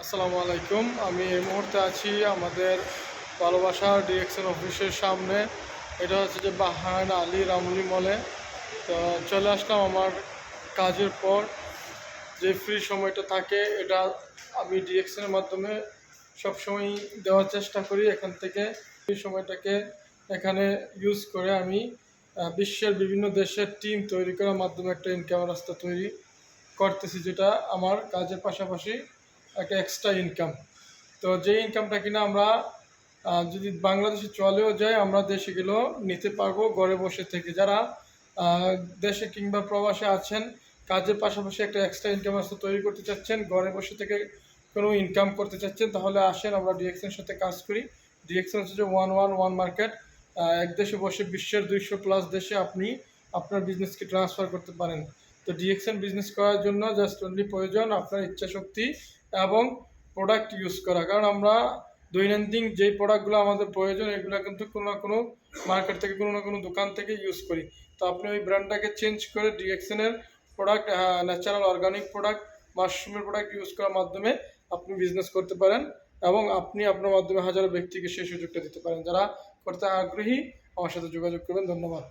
আসসালামু আলাইকুম। আমি এই মুহূর্তে আছি আমাদের ভালোবাসা ডিরেকশন অফিসের সামনে। এটা হচ্ছে যে বাহান আলী রামুলি মলে। তো চলে আসলাম আমার কাজের পর। যে ফ্রি সময়টা থাকে এটা আমি ডিরেকশনের মাধ্যমে সবসময় দেওয়ার চেষ্টা করি। এখান থেকে ফ্রি সময়টাকে এখানে ইউজ করে আমি বিশ্বের বিভিন্ন দেশের টিম তৈরি করার মাধ্যমে একটা ইনকাম রাস্তা তৈরি করতেছি, যেটা আমার কাজের পাশাপাশি একটা এক্সট্রা ইনকাম। তো যে ইনকামটা কিনা আমরা যদি বাংলাদেশে চলেও যায়, আমরা দেশে গেলেও নিতে পারবো ঘরে বসে থেকে। যারা দেশে কিংবা প্রবাসে আছেন, কাজের পাশাপাশি একটা এক্সট্রা ইনকাম রাস্তা তৈরি করতে চাচ্ছেন, ঘরে বসে থেকে কোনো ইনকাম করতে চাচ্ছেন, তাহলে আসেন আমরা ডিএক্সের সাথে কাজ করি। ডিএক্সেন হচ্ছে যে ওয়ান মার্কেট। এক দেশে বসে বিশ্বের 200+ দেশে আপনি আপনার বিজনেসকে ট্রান্সফার করতে পারেন। তো ডিএক্সএন বিজনেস করার জন্য জাস্ট অনলি প্রয়োজন আপনার ইচ্ছাশক্তি এবং প্রোডাক্ট ইউজ করা। কারণ আমরা দৈনন্দিন যেই প্রোডাক্টগুলো আমাদের প্রয়োজন, এগুলো কিন্তু কোনো না কোনো মার্কেট থেকে, কোনো না কোনো দোকান থেকে ইউজ করি। তো আপনি ওই ব্র্যান্ডটাকে চেঞ্জ করে ডিএক্সএনের প্রোডাক্ট, ন্যাচারাল অর্গানিক প্রোডাক্ট, মাশরুমের প্রোডাক্ট ইউজ করার মাধ্যমে আপনি বিজনেস করতে পারেন এবং আপনি আপনার মাধ্যমে হাজারো ব্যক্তিকে সেই সুযোগটা দিতে পারেন। যারা করতে আগ্রহী আমার সাথে যোগাযোগ করবেন। ধন্যবাদ।